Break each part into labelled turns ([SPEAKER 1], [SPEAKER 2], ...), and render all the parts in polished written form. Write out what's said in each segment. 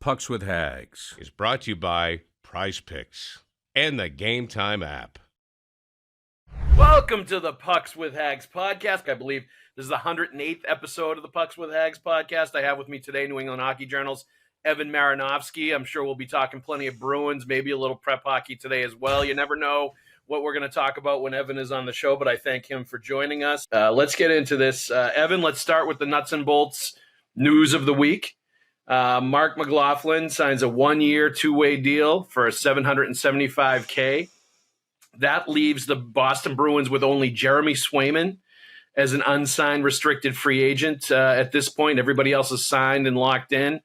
[SPEAKER 1] Pucks with Haggs
[SPEAKER 2] is brought to you by Prize Picks and the Game Time app.
[SPEAKER 3] Welcome to the Pucks with Haggs podcast. I believe this is the 108th episode of the Pucks with Haggs podcast. I have with me today New England Hockey Journal's Evan Marinovsky. I'm sure we'll be talking plenty of Bruins, maybe a little prep hockey today as well. You never know what we're going to talk about when Evan is on the show, but I thank him for joining us. Let's get into this. Evan, let's start with the nuts and bolts news of the week. Mark McLaughlin signs a 1-year, 2-way deal for $775K. That leaves the Boston Bruins with only Jeremy Swayman as an unsigned restricted free agent at this point. Everybody else is signed and locked in.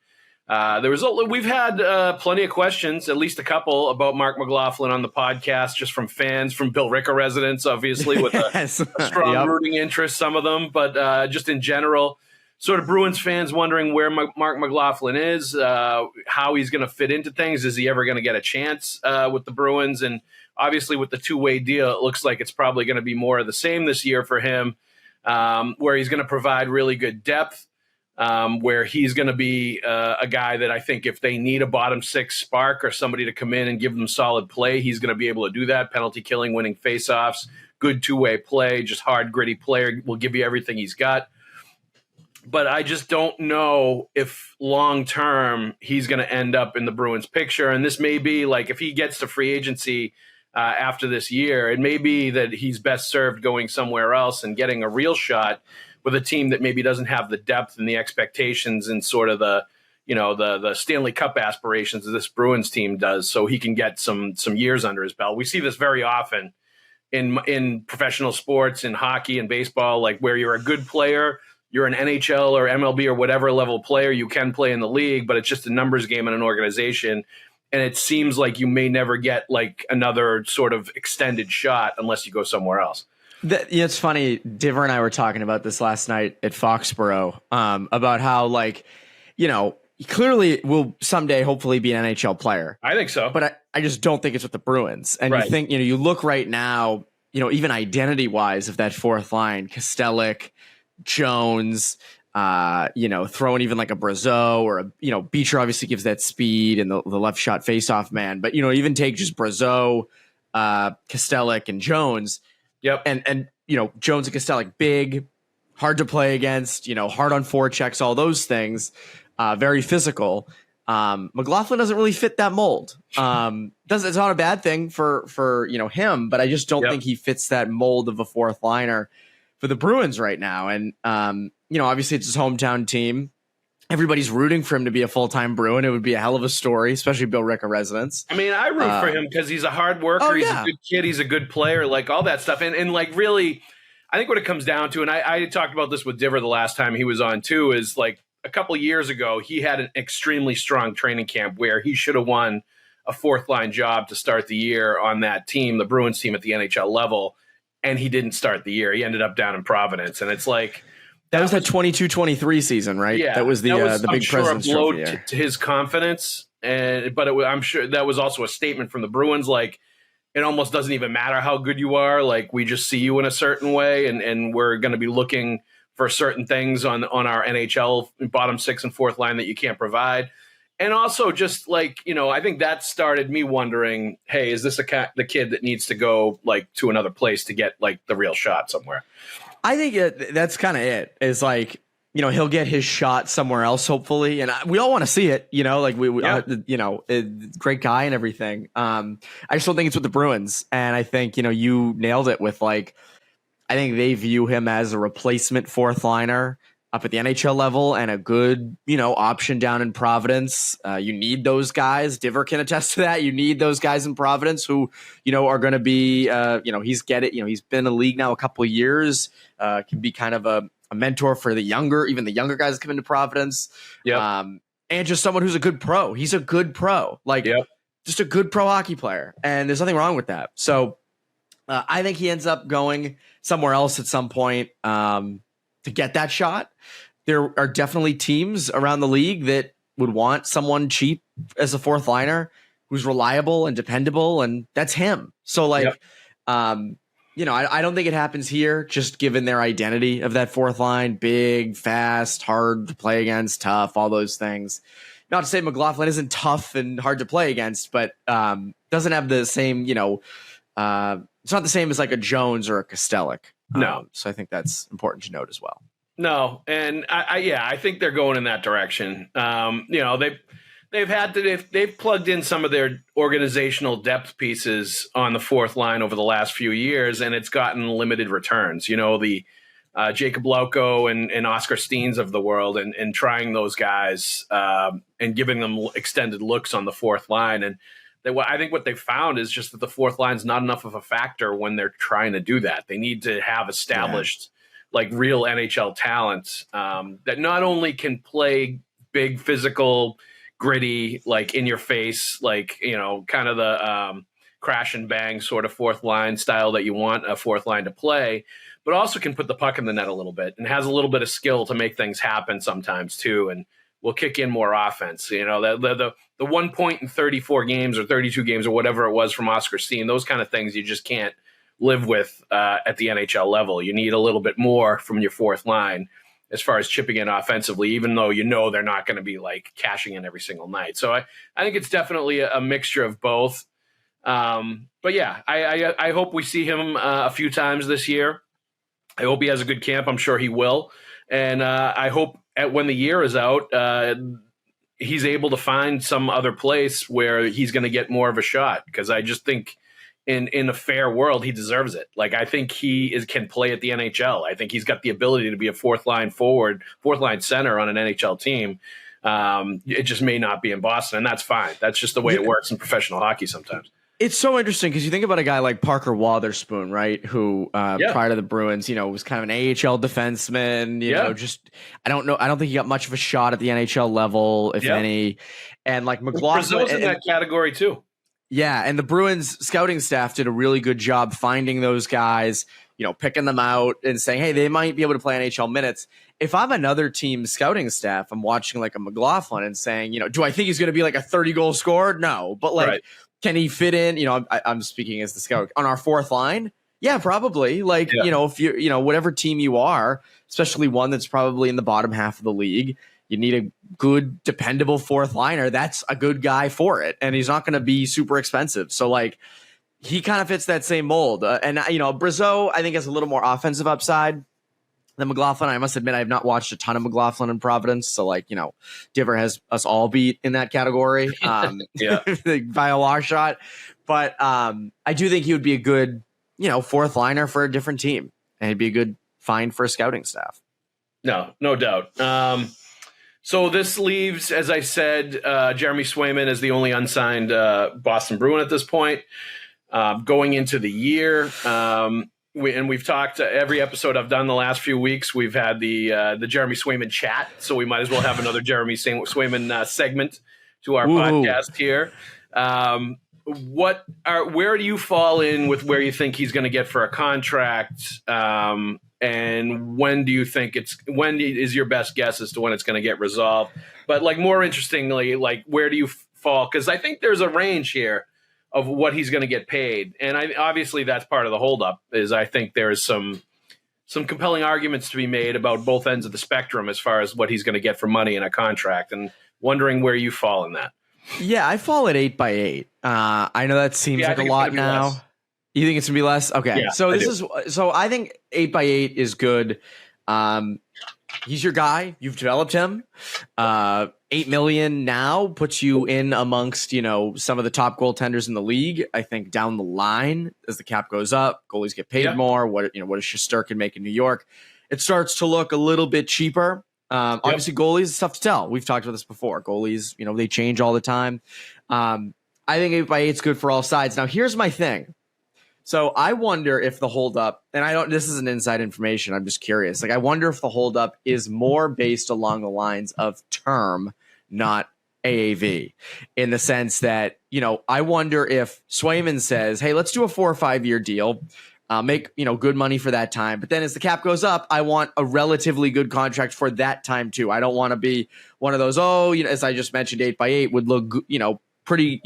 [SPEAKER 3] We've had plenty of questions, at least a couple, about Mark McLaughlin on the podcast, just from fans, from Bill Ricker residents, obviously, with a strong rooting interest, some of them, but just in general. Sort of Bruins fans wondering where Mark McLaughlin is, how he's going to fit into things. Is he ever going to get a chance with the Bruins? And obviously with the 2-way deal, it looks like it's probably going to be more of the same this year for him, where he's going to provide really good depth, where he's going to be a guy that I think if they need a bottom six spark or somebody to come in and give them solid play, he's going to be able to do that. Penalty killing, winning faceoffs, good 2-way play, just hard, gritty player, will give you everything he's got. But I just don't know if long-term he's going to end up in the Bruins picture. And this may be like if he gets to free agency after this year, it may be that he's best served going somewhere else and getting a real shot with a team that maybe doesn't have the depth and the expectations and sort of the Stanley Cup aspirations that this Bruins team does, so he can get some years under his belt. We see this very often in professional sports, in hockey and baseball, like where you're a good player, you're an NHL or MLB or whatever level player, you can play in the league, but it's just a numbers game in an organization. And it seems like you may never get like another sort of extended shot unless you go somewhere else.
[SPEAKER 4] It's funny. Diver and I were talking about this last night at Foxborough about how, like, he clearly will someday hopefully be an NHL player.
[SPEAKER 3] I think so.
[SPEAKER 4] But I just don't think it's with the Bruins. And right. You think, you look right now, even identity wise of that fourth line, Kastelic, Jones, throwing even like a Brazeau or Beecher obviously gives that speed and the left shot faceoff man. But, even take just Brazeau, Kastelic and Jones.
[SPEAKER 3] Yep.
[SPEAKER 4] And Jones and Kastelic, big, hard to play against, hard on forechecks, all those things, very physical. McLaughlin doesn't really fit that mold. It's not a bad thing for him, but I just don't think he fits that mold of a fourth liner for the Bruins right now. And, obviously it's his hometown team. Everybody's rooting for him to be a full-time Bruin. It would be a hell of a story, especially Bill Ricker residents.
[SPEAKER 3] I mean, I root for him because he's a hard worker. He's a good kid. He's a good player, like all that stuff. And like, really, I think what it comes down to, and I talked about this with Diver the last time he was on too, is like a couple of years ago, he had an extremely strong training camp where he should have won a fourth-line job to start the year on that team, the Bruins team at the NHL level. And he didn't start the year. He ended up down in Providence. And it's like...
[SPEAKER 4] That was that 22-23 season, right?
[SPEAKER 3] Yeah.
[SPEAKER 4] That was the big President's
[SPEAKER 3] blow
[SPEAKER 4] Trophy
[SPEAKER 3] to his confidence. But I'm sure that was also a statement from the Bruins. Like, it almost doesn't even matter how good you are. Like, we just see you in a certain way. And we're going to be looking for certain things on our NHL bottom six and fourth line that you can't provide. And also just like, I think that started me wondering, hey, is this the kid that needs to go like to another place to get like the real shot somewhere?
[SPEAKER 4] I think that's kind of it. Is like, he'll get his shot somewhere else, hopefully. And we all want to see it, like great guy and everything. I just don't think it's with the Bruins. And I think, you nailed it with like, I think they view him as a replacement fourth liner up at the NHL level and a good, option down in Providence. You need those guys. Diver can attest to that. You need those guys in Providence who, are going to be, he's been in the league now a couple of years, can be kind of a mentor for the younger guys that come into Providence.
[SPEAKER 3] Yeah.
[SPEAKER 4] And just someone who's a good pro. He's a good pro, just a good pro hockey player. And there's nothing wrong with that. So I think he ends up going somewhere else at some point to get that shot. There are definitely teams around the league that would want someone cheap as a fourth liner who's reliable and dependable, and that's him. So I don't think it happens here, just given their identity of that fourth line, big, fast, hard to play against, tough, all those things. not to say McLaughlin isn't tough and hard to play against, but doesn't have the same, it's not the same as like a Jones or a Kostelic.
[SPEAKER 3] No.
[SPEAKER 4] So I think that's important to note as well.
[SPEAKER 3] No, and I think they're going in that direction. They've plugged in some of their organizational depth pieces on the fourth line over the last few years, and it's gotten limited returns. The Jacob Lauko and Oscar Steens of the world, and trying those guys and giving them extended looks on the fourth line. And I think what they found is just that the fourth line's not enough of a factor when they're trying to do that. They need to have established like real NHL talent that not only can play big, physical, gritty, like in your face, like, kind of the crash and bang sort of fourth line style that you want a fourth line to play, but also can put the puck in the net a little bit and has a little bit of skill to make things happen sometimes too. And will kick in more offense. The 1 point in 34 games or 32 games or whatever it was from Oscar Steen, those kind of things you just can't live with at the NHL level. You need a little bit more from your fourth line as far as chipping in offensively, even though they're not going to be like cashing in every single night. So I think it's definitely a mixture of both. But yeah, I hope we see him a few times this year. I hope he has a good camp. I'm sure he will. And I hope when the year is out, he's able to find some other place where he's going to get more of a shot. Because I just think in a fair world, he deserves it. Like, I think he can play at the NHL. I think he's got the ability to be a fourth line center on an NHL team. It just may not be in Boston, and that's fine. That's just the way it works in professional hockey sometimes.
[SPEAKER 4] It's so interesting because you think about a guy like Parker Wotherspoon, right? Who prior to the Bruins, was kind of an AHL defenseman. I don't know. I don't think he got much of a shot at the NHL level, if any. And like McLaughlin,
[SPEAKER 3] Brazil's in that category too.
[SPEAKER 4] Yeah, and the Bruins scouting staff did a really good job finding those guys, picking them out and saying, hey, they might be able to play NHL minutes. If I'm another team's scouting staff, I'm watching like a McLaughlin and saying, do I think he's going to be like a 30-goal scorer? No, but like, can he fit in? I'm speaking as the scout on our fourth line. Yeah, probably. Like, if you're, whatever team you are, especially one that's probably in the bottom half of the league, you need a good, dependable fourth liner. That's a good guy for it. And he's not going to be super expensive. So, like, he kind of fits that same mold. Brazeau, I think, has a little more offensive upside than McLaughlin. I must admit, I have not watched a ton of McLaughlin in Providence. So, like, Diver has us all beat in that category by a long shot. But I do think he would be a good, fourth liner for a different team. And he'd be a good find for a scouting staff.
[SPEAKER 3] No doubt. So this leaves, as I said, Jeremy Swayman as the only unsigned Boston Bruin at this point. Going into the year, we've talked every episode I've done the last few weeks. We've had the Jeremy Swayman chat, so we might as well have another Jeremy Swayman segment to our podcast here. Where do you fall in with where you think he's going to get for a contract? And when is your best guess as to when it's going to get resolved? But like more interestingly, like where do you fall? Because I think there's a range here of what he's going to get paid, and obviously that's part of the holdup. Is I think there's some compelling arguments to be made about both ends of the spectrum as far as what he's going to get for money in a contract, and wondering where you fall in that.
[SPEAKER 4] Yeah, I fall at 8x8. I know that seems like a lot now. Less. You think it's gonna be less? Okay.
[SPEAKER 3] Yeah,
[SPEAKER 4] so I think 8x8 is good. He's your guy. You've developed him. $8 million now puts you in amongst, some of the top goaltenders in the league. I think down the line, as the cap goes up, goalies get paid more. What does Shesterkin make in New York? It starts to look a little bit cheaper. Obviously goalies is tough to tell. We've talked about this before. Goalies, they change all the time. I think 8x8 is good for all sides. Now here's my thing. So I wonder if the holdup, and this isn't inside information, I'm just curious. Like, I wonder if the holdup is more based along the lines of term, not AAV, in the sense that, I wonder if Swayman says, hey, let's do a 4 or 5 year deal, make, good money for that time. But then as the cap goes up, I want a relatively good contract for that time too. I don't want to be one of those, as I just mentioned, 8x8 would look, pretty,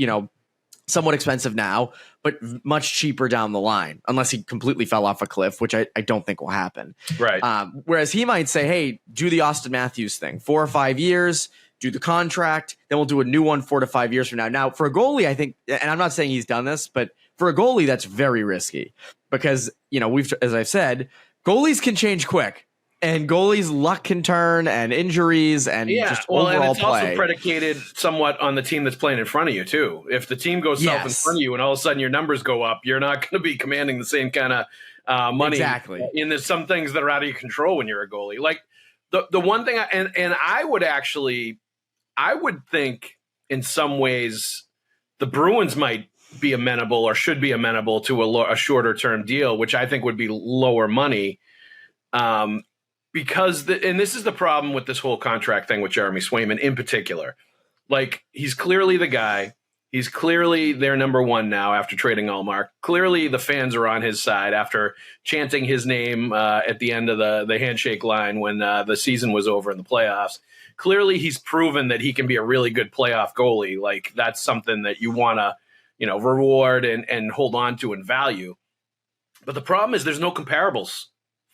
[SPEAKER 4] somewhat expensive now, but much cheaper down the line, unless he completely fell off a cliff, which I don't think will happen.
[SPEAKER 3] Right.
[SPEAKER 4] Whereas he might say, hey, do the Austin Matthews thing, 4 or 5 years, do the contract, then we'll do a new one 4 to 5 years from now. Now, for a goalie, I think, and I'm not saying he's done this, but for a goalie, that's very risky because, as I've said, goalies can change quick. And goalies' luck can turn, and injuries, and just overall play.
[SPEAKER 3] And it's also predicated somewhat on the team that's playing in front of you too. If the team goes south in front of you, and all of a sudden your numbers go up, you're not going to be commanding the same kind of money.
[SPEAKER 4] Exactly.
[SPEAKER 3] And there's some things that are out of your control when you're a goalie. Like the one thing, I would think in some ways the Bruins might be amenable or should be amenable to a shorter term deal, which I think would be lower money. Because and this is the problem with this whole contract thing with Jeremy Swayman in particular. Like, he's clearly the guy. He's clearly their number one now after trading Allmark. Clearly the fans are on his side after chanting his name at the end of the handshake line when the season was over in the playoffs. Clearly he's proven that he can be a really good playoff goalie. Like, that's something that you want to, reward and hold on to and value. But the problem is there's no comparables.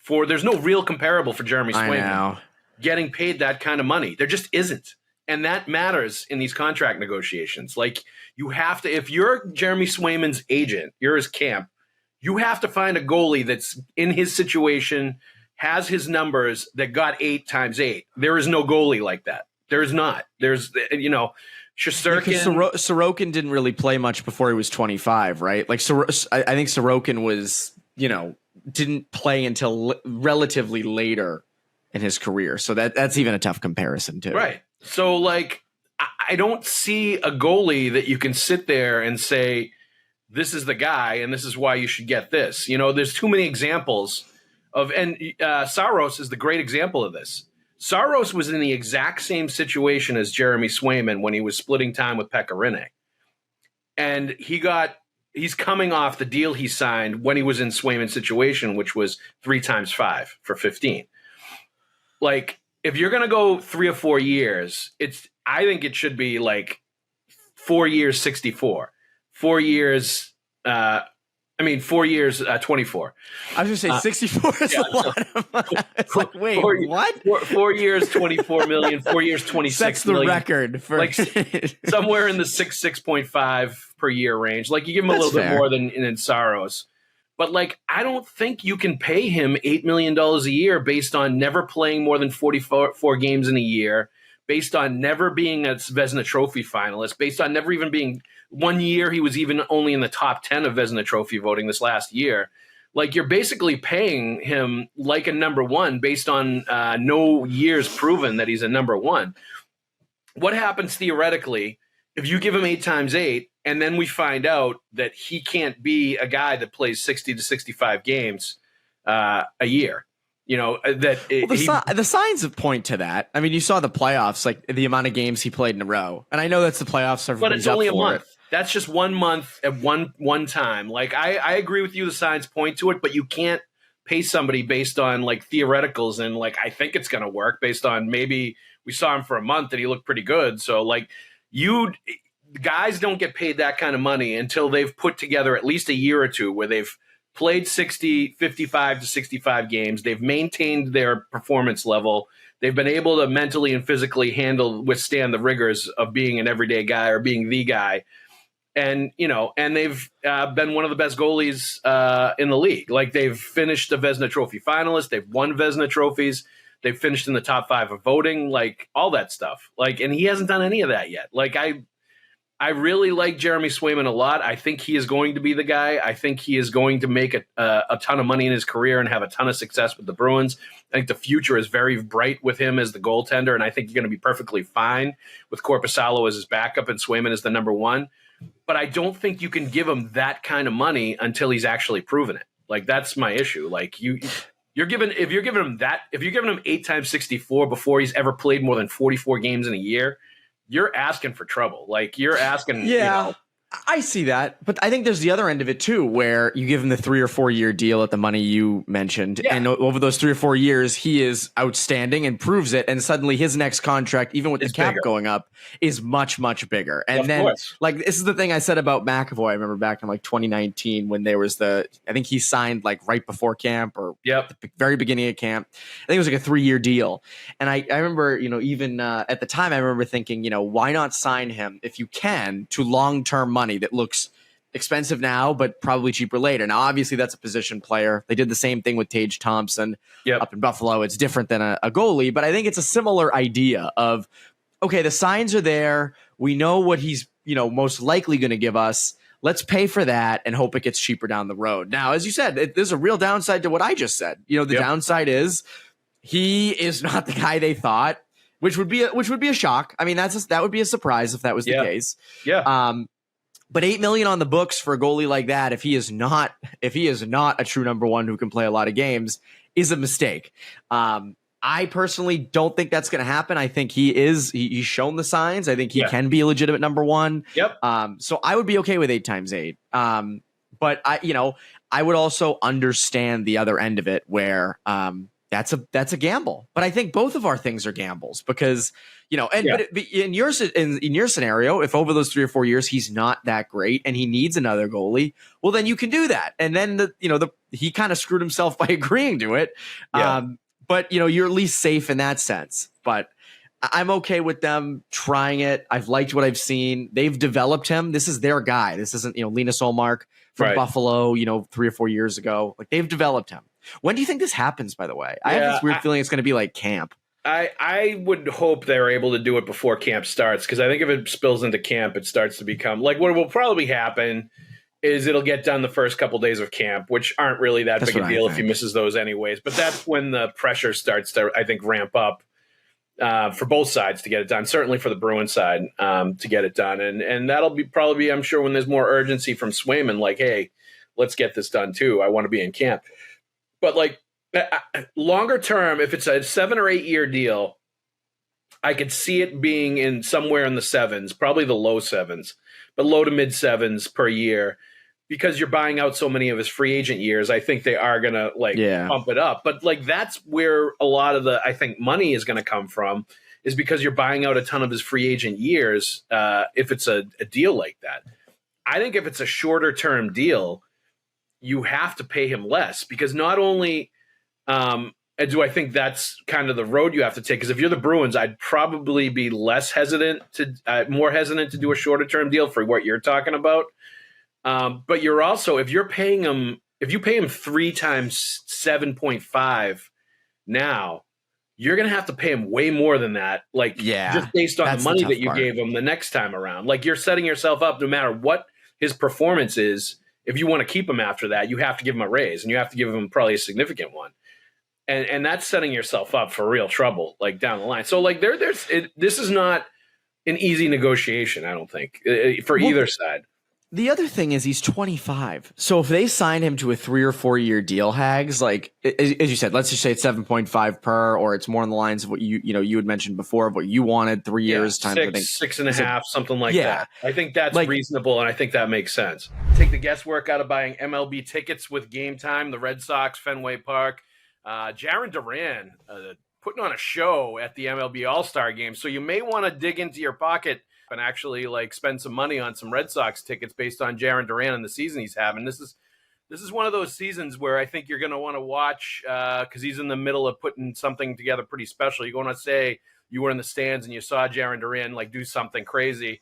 [SPEAKER 3] There's no real comparable for Jeremy Swayman getting paid that kind of money. There just isn't. And that matters in these contract negotiations. Like, you have to, if you're Jeremy Swayman's agent, you're his camp, you have to find a goalie that's in his situation, has his numbers, that got 8 times 8. There is no goalie like that. There is not. There's, Shesterkin.
[SPEAKER 4] Sorokin didn't really play much before he was 25, right? Like, I think Sorokin was, didn't play until relatively later in his career. So that's even a tough comparison too.
[SPEAKER 3] Right. So, like, I don't see a goalie that you can sit there and say, this is the guy and this is why you should get this. There's too many examples of, and Saros is the great example of this. Saros was in the exact same situation as Jeremy Swayman when he was splitting time with Pekka Rinne. And he's coming off the deal he signed when he was in Swayman's situation, which was 3 times 5 for 15. Like, if you're going to go 3 or 4 years, I think it should be like 4 years, 64, 4 years. 4 years, 24.
[SPEAKER 4] I was going to say 64 is a lot of money. It's like, wait, what?
[SPEAKER 3] 4 years, 24 million, 4 years, 26
[SPEAKER 4] That's the
[SPEAKER 3] million.
[SPEAKER 4] record for
[SPEAKER 3] like somewhere in the 6.5 per year range. Like, you give him a little bit more than in Saros. But, like, I don't think you can pay him $8 million a year based on never playing more than 44 games in a year, based on never being a Vezina Trophy finalist, based on never even being – 1 year he was even only in the top 10 of Vezina Trophy voting this last year. Like, you're basically paying him like a number one based on no years proven that he's a number one. What happens theoretically if you give him 8 times 8 and then we find out that he can't be a guy that plays 60 to 65 games a year? The
[SPEAKER 4] signs point to that. I mean, you saw the playoffs, like the amount of games he played in a row. And I know that's the playoffs.
[SPEAKER 3] But it's only a month. That's just 1 month at one time. Like, I agree with you. The signs point to it, but you can't pay somebody based on like theoreticals and like, I think it's going to work based on maybe we saw him for a month and he looked pretty good. So like, guys don't get paid that kind of money until they've put together at least a year or two where they've played 55 to 65 games. They've maintained their performance level. They've been able to mentally and physically withstand the rigors of being an everyday guy or being the guy. And, they've been one of the best goalies in the league. Like, they've finished a Vezina Trophy finalist. They've won Vezina trophies. They've finished in the top 5 of voting, like all that stuff. Like, and he hasn't done any of that yet. Like, I really like Jeremy Swayman a lot. I think he is going to be the guy. I think he is going to make a ton of money in his career and have a ton of success with the Bruins. I think the future is very bright with him as the goaltender, and I think you're going to be perfectly fine with Korpisalo as his backup and Swayman as the number one. But I don't think you can give him that kind of money until he's actually proven it. Like, that's my issue. Like, if you're giving him 8 times 64 before he's ever played more than 44 games in a year, you're asking for trouble. Like, you're asking,
[SPEAKER 4] I see that, but I think there's the other end of it too, where you give him the 3 or 4 year deal at the money you mentioned, and over those 3 or 4 years, he is outstanding and proves it. And suddenly, his next contract, even with the cap going up, is much bigger. And then, like, this is the thing I said about McAvoy. I remember back in like 2019 when there was I think he signed like right before camp or the very beginning of camp. I think it was like a 3-year deal, and I remember, even at the time, I remember thinking, why not sign him if you can to long-term money that looks expensive now, but probably cheaper later. Now, obviously, that's a position player. They did the same thing with Tage Thompson up in Buffalo. It's different than a goalie, but I think it's a similar idea of, okay, the signs are there. We know what he's, most likely going to give us. Let's pay for that and hope it gets cheaper down the road. Now, as you said, there's a real downside to what I just said. The downside is he is not the guy they thought, which would be a shock. I mean, that would be a surprise if that was the case. But $8 million on the books for a goalie like that, if he is not a true number one who can play a lot of games, is a mistake. I personally don't think that's going to happen. I think he's shown the signs. I think he can be a legitimate number one. So I would be okay with 8 times 8. But I would also understand the other end of it where that's a gamble. But I think both of our things are gambles because, but in your scenario, if over those 3 or 4 years he's not that great and he needs another goalie, well, then you can do that. And then he kind of screwed himself by agreeing to it. But you're at least safe in that sense. But I'm okay with them trying it. I've liked what I've seen. They've developed him. This is their guy. This isn't Linus Ullmark from Buffalo, 3 or 4 years ago. Like, they've developed him. When do you think this happens, by the way? I have this weird feeling it's going to be like camp.
[SPEAKER 3] I would hope they're able to do it before camp starts, because I think if it spills into camp, it starts to become like what will probably happen is it'll get done the first couple days of camp, which aren't really that big a deal if he misses those anyways. But that's when the pressure starts to, I think, ramp up for both sides to get it done. Certainly for the Bruins side to get it done, and that'll probably be, I'm sure, when there's more urgency from Swayman, like, hey, let's get this done too. I want to be in camp. But like longer term, if it's a 7 or 8 year deal, I could see it being in somewhere in the 7s, probably the low 7s, but low to mid 7s per year, because you're buying out so many of his free agent years. I think they are going to pump it up. But like that's where a lot of the, I think, money is going to come from, is because you're buying out a ton of his free agent years if it's a deal like that. I think if it's a shorter term deal, you have to pay him less, because not only do I think that's kind of the road you have to take, because if you're the Bruins, I'd probably be more hesitant to do a shorter term deal for what you're talking about. But you're also, if you pay him 3 times 7.5 now, you're going to have to pay him way more than that. Just based on the money that you gave him the next time around. Like, you're setting yourself up, no matter what his performance is. If you want to keep him after that, you have to give him a raise, and you have to give him probably a significant one. And that's setting yourself up for real trouble, like down the line. So like this is not an easy negotiation, I don't think, for either side.
[SPEAKER 4] The other thing is he's 25. So if they sign him to a 3 or 4 year deal, Haggs, like as you said, let's just say it's 7.5 per, or it's more on the lines of what you had mentioned before of what you wanted, 3 years times
[SPEAKER 3] 6.5, something like that. I think that's reasonable, and I think that makes sense. Take the guesswork out of buying MLB tickets with Game Time, the Red Sox, Fenway Park. Jarren Duran putting on a show at the MLB All-Star Game, so you may want to dig into your pocket and actually spend some money on some Red Sox tickets based on Jarren Duran and the season he's having. This is one of those seasons where I think you're going to want to watch because he's in the middle of putting something together pretty special. You're going to say you were in the stands and you saw Jarren Duran do something crazy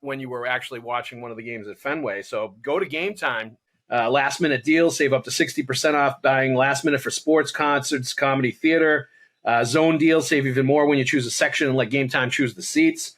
[SPEAKER 3] when you were actually watching one of the games at Fenway. So go to Game Time. Last minute deals, save up to 60% off buying last minute for sports, concerts, comedy, theater. Zone deals, save even more when you choose a section and let Game Time choose the seats.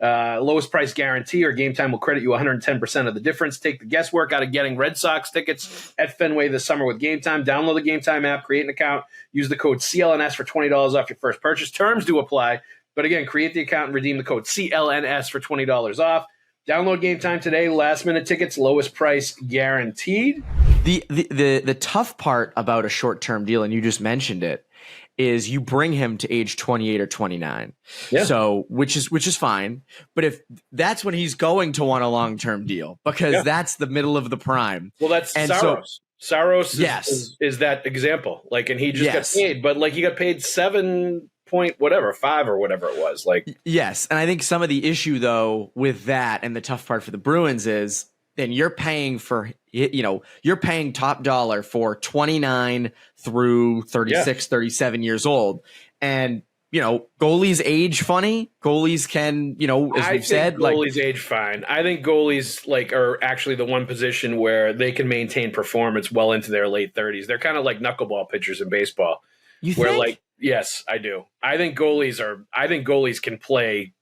[SPEAKER 3] Lowest price guarantee, or Game Time will credit you 110% of the difference. Take the guesswork out of getting Red Sox tickets at Fenway this summer with Game Time. Download the Game Time app, create an account, use the code CLNS for $20 off your first purchase. Terms do apply, but again, create the account and redeem the code CLNS for $20 off. Download Game Time today. Last minute tickets, lowest price guaranteed.
[SPEAKER 4] The tough part about a short term deal, and you just mentioned it, is you bring him to age 28 or 29.
[SPEAKER 3] Yeah.
[SPEAKER 4] So which is fine. But if that's when he's going to want a long-term deal, because that's the middle of the prime.
[SPEAKER 3] Well, that's
[SPEAKER 4] and
[SPEAKER 3] Saros. Saros
[SPEAKER 4] yes.
[SPEAKER 3] is that example. Like, and he just
[SPEAKER 4] Yes.
[SPEAKER 3] got paid, but like he got paid 7 point whatever, 5 or whatever it was. Like,
[SPEAKER 4] yes. And I think some of the issue though with that, and the tough part for the Bruins, is then you're paying for, you're paying top dollar for 29 through 36, 37 years old. And, goalies age funny. Goalies can, as we've said,
[SPEAKER 3] goalies age fine. I think goalies are actually the one position where they can maintain performance well into their late 30s. They're kind of like knuckleball pitchers in baseball.
[SPEAKER 4] You think?
[SPEAKER 3] Yes, I do. I think goalies can play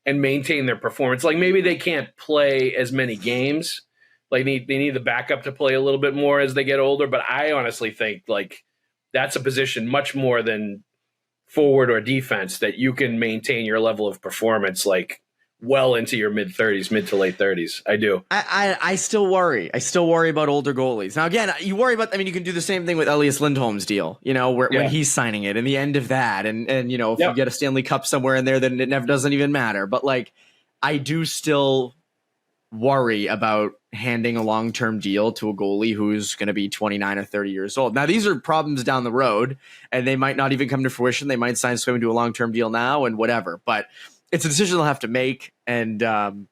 [SPEAKER 3] and maintain their performance. Like, maybe they can't play as many games. Like, they need the backup to play a little bit more as they get older. But I honestly think that's a position much more than forward or defense that you can maintain your level of performance well into your mid to late 30s. I do.
[SPEAKER 4] I still worry. I still worry about older goalies. Now, again, you worry about, you can do the same thing with Elias Lindholm's deal, when he's signing it and the end of that. And if you get a Stanley Cup somewhere in there, then it never doesn't even matter. But I do still worry about handing a long-term deal to a goalie who's going to be 29 or 30 years old. Now, these are problems down the road, and they might not even come to fruition. They might sign Swayman to a long-term deal now and whatever. But it's a decision they'll have to make and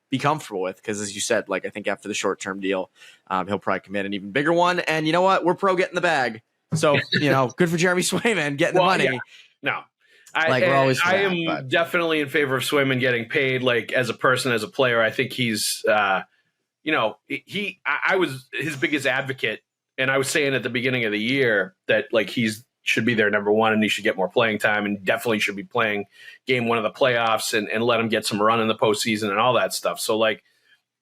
[SPEAKER 4] be comfortable with, because, as you said, I think after the short-term deal, he'll probably commit an even bigger one. And you know what? We're pro getting the bag. So, good for Jeremy Swayman getting the money.
[SPEAKER 3] Yeah. No.
[SPEAKER 4] I
[SPEAKER 3] am definitely in favor of Swayman getting paid, as a person, as a player. I think he's, I was his biggest advocate, and I was saying at the beginning of the year that he's should be their number one and he should get more playing time and definitely should be playing game 1 of the playoffs and let him get some run in the postseason and all that stuff. So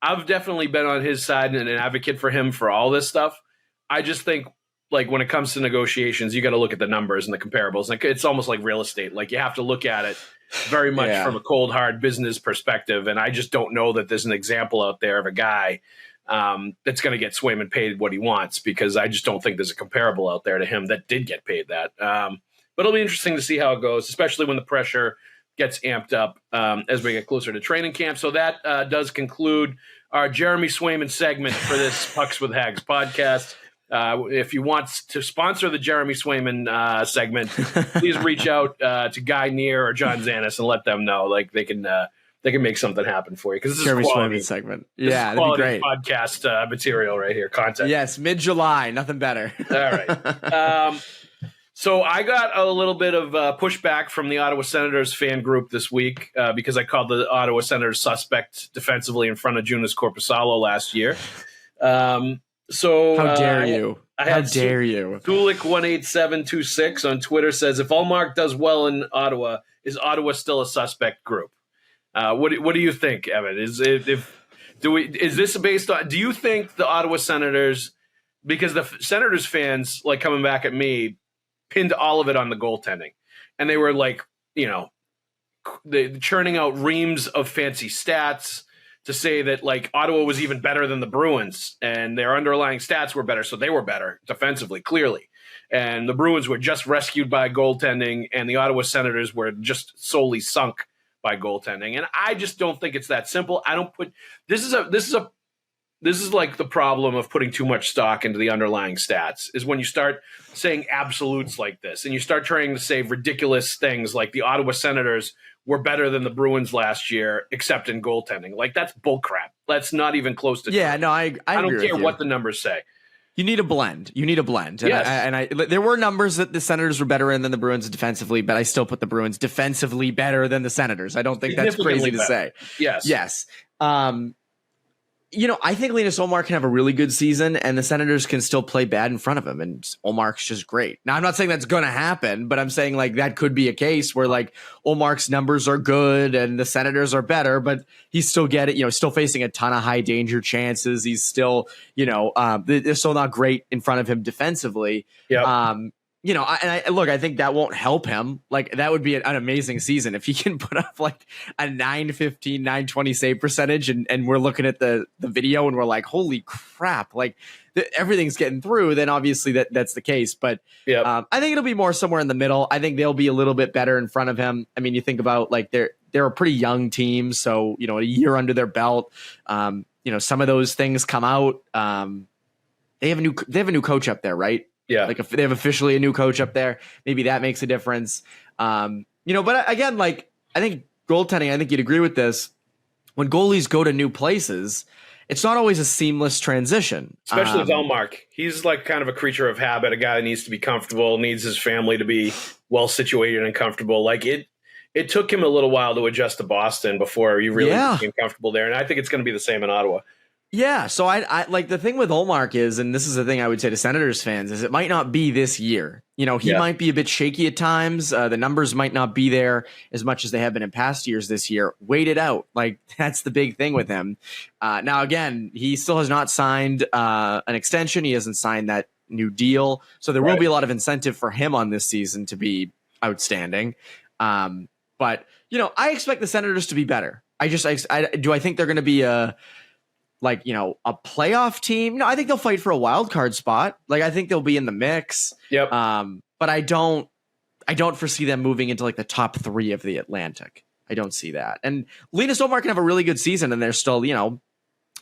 [SPEAKER 3] I've definitely been on his side and an advocate for him for all this stuff. I just think when it comes to negotiations, you got to look at the numbers and the comparables. It's almost like real estate. You have to look at it very much from a cold, hard business perspective. And I just don't know that there's an example out there of a guy that's going to get Swayman paid what he wants, because I just don't think there's a comparable out there to him that did get paid that. But it'll be interesting to see how it goes, especially when the pressure gets amped up as we get closer to training camp. So that does conclude our Jeremy Swayman segment for this Pucks with Haggs podcast. If you want to sponsor the Jeremy Swayman segment, please reach out to Guy Neer or John Zanis and let them know. They can make something happen for you, because this
[SPEAKER 4] Jeremy
[SPEAKER 3] is quality
[SPEAKER 4] Swayman segment.
[SPEAKER 3] That'd be great. Podcast material right here, content.
[SPEAKER 4] Yes, mid-July, nothing better.
[SPEAKER 3] All right. So I got a little bit of pushback from the Ottawa Senators fan group this week because I called the Ottawa Senators suspect defensively in front of Joonas Korpisalo last year. So
[SPEAKER 4] how dare you?
[SPEAKER 3] How dare you? Tulik18726 on Twitter says, if Ullmark does well in Ottawa, is Ottawa still a suspect group? What do you think, Evan? Is this based on? Do you think the Ottawa Senators, because the Senators fans coming back at me, pinned all of it on the goaltending, and they were churning out reams of fancy stats to say that Ottawa was even better than the Bruins and their underlying stats were better, so they were better defensively, clearly. And the Bruins were just rescued by goaltending, and the Ottawa Senators were just solely sunk by goaltending. And I just don't think it's that simple. I don't put this is the problem of putting too much stock into the underlying stats, is when you start saying absolutes like this and you start trying to say ridiculous things like the Ottawa Senators were better than the Bruins last year, except in goaltending. That's bullcrap. That's not even close to
[SPEAKER 4] true. No, I
[SPEAKER 3] don't care what the numbers say.
[SPEAKER 4] You need a blend. And
[SPEAKER 3] yes.
[SPEAKER 4] There were numbers that the Senators were better in than the Bruins defensively, but I still put the Bruins defensively better than the Senators. I don't think that's crazy to say.
[SPEAKER 3] Yes.
[SPEAKER 4] I think Linus Ullmark can have a really good season, and the Senators can still play bad in front of him, and Ullmark's just great. Now, I'm not saying that's going to happen, but I'm saying that could be a case where Ullmark's numbers are good and the Senators are better, but he's still still facing a ton of high danger chances. He's still, they're still not great in front of him defensively.
[SPEAKER 3] Yep.
[SPEAKER 4] I think that won't help him. Like, that would be an amazing season if he can put up like a 915, 920 save percentage, and we're looking at the video and we're like, holy crap, like everything's getting through. Then obviously that's the case. But I think it'll be more somewhere in the middle. I think they'll be a little bit better in front of him. I mean, you think about like they're a pretty young team, so a year under their belt. Some of those things come out. They have a new coach up there, right? Yeah, like if they have officially a new coach up there, maybe that makes a difference. But again, like I think goaltending, I think you'd agree with this. When goalies go to new places, it's not always a seamless transition.
[SPEAKER 3] Especially with Ullmark. He's like kind of a creature of habit, a guy that needs to be comfortable, needs his family to be well situated and comfortable. Like it took him a little while to adjust to Boston before he really became comfortable there. And I think it's going to be the same in Ottawa.
[SPEAKER 4] Yeah, so I like the thing with Ullmark is, and this is the thing I would say to Senators fans, is it might not be this year. He might be a bit shaky at times. The numbers might not be there as much as they have been in past years this year. Wait it out. Like, that's the big thing with him. Now, again, he still has not signed an extension. He hasn't signed that new deal. So there will be a lot of incentive for him on this season to be outstanding. But, I expect the Senators to be better. Do I think they're going to be a playoff team? No, I think they'll fight for a wild card spot. Like, I think they'll be in the mix. Yep. But I don't foresee them moving into like the top 3 of the Atlantic. I don't see that. And Linus Ullmark can have a really good season, and they're still, a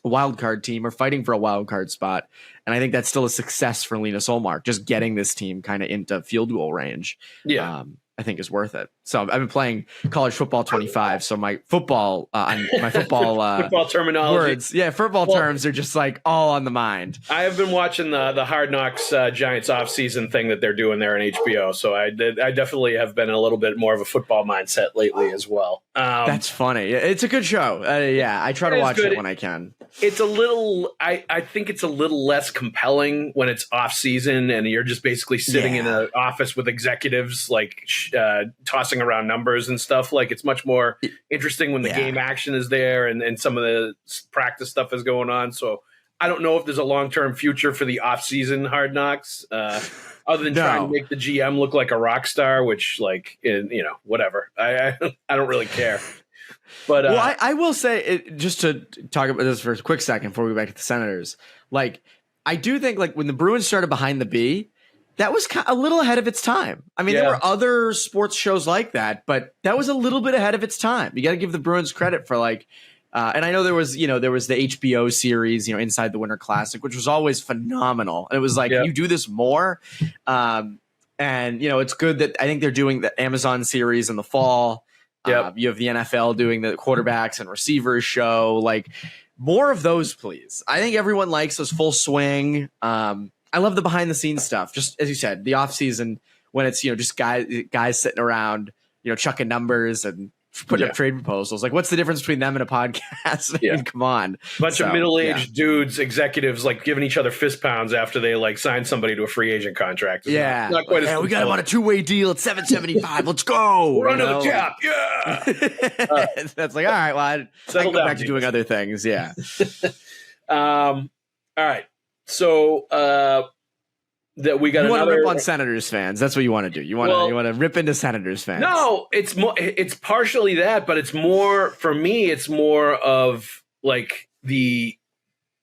[SPEAKER 4] wild card team or fighting for a wild card spot. And I think that's still a success for Linus Ullmark, just getting this team kind of into field goal range. Yeah. I think is worth it. So I've been playing college football 25. So my football
[SPEAKER 3] football terminology
[SPEAKER 4] words, football terms are just like all on the mind.
[SPEAKER 3] I have been watching the Hard Knocks Giants offseason thing that they're doing there on HBO. So I definitely have been a little bit more of a football mindset lately as well.
[SPEAKER 4] That's funny. It's a good show. I try to watch it when I can.
[SPEAKER 3] It's a little. I think it's a little less compelling when it's off season and you're just basically sitting in an office with executives like tossing around numbers and stuff. Like, it's much more interesting when the game action is there and some of the practice stuff is going on. So I don't know if there's a long-term future for the off-season Hard Knocks, other than trying to make the GM look like a rock star, which, whatever. I don't really care. But
[SPEAKER 4] I will say, just to talk about this for a quick second before we go back to the Senators, like, I do think, like, when the Bruins started behind the B, that was a little ahead of its time. I mean, there were other sports shows like that, but that was a little bit ahead of its time. You got to give the Bruins credit for and I know there was the HBO series, Inside the Winter Classic, which was always phenomenal. And it was like, you do this more. And, it's good that I think they're doing the Amazon series in the fall. You have the NFL doing the quarterbacks and receivers show. Like, more of those, please. I think everyone likes those full swing. I love the behind the scenes stuff. Just as you said, the off season when it's, just guys sitting around, chucking numbers and putting up trade proposals. Like, what's the difference between them and a podcast? I mean, come on.
[SPEAKER 3] Bunch of middle-aged dudes, executives, like giving each other fist pounds after they like sign somebody to a free agent contract. It's not quite as
[SPEAKER 4] we got him on a 2-way deal at $775. Let's go.
[SPEAKER 3] We're under the cap. Yeah.
[SPEAKER 4] That's like, all right, well, I can go back to doing other things. Yeah.
[SPEAKER 3] All right. So that we got
[SPEAKER 4] you
[SPEAKER 3] want
[SPEAKER 4] to rip on Senators fans. That's what you want to do. You want to rip into Senators fans.
[SPEAKER 3] No, it's partially that, but it's more for me. It's more of like the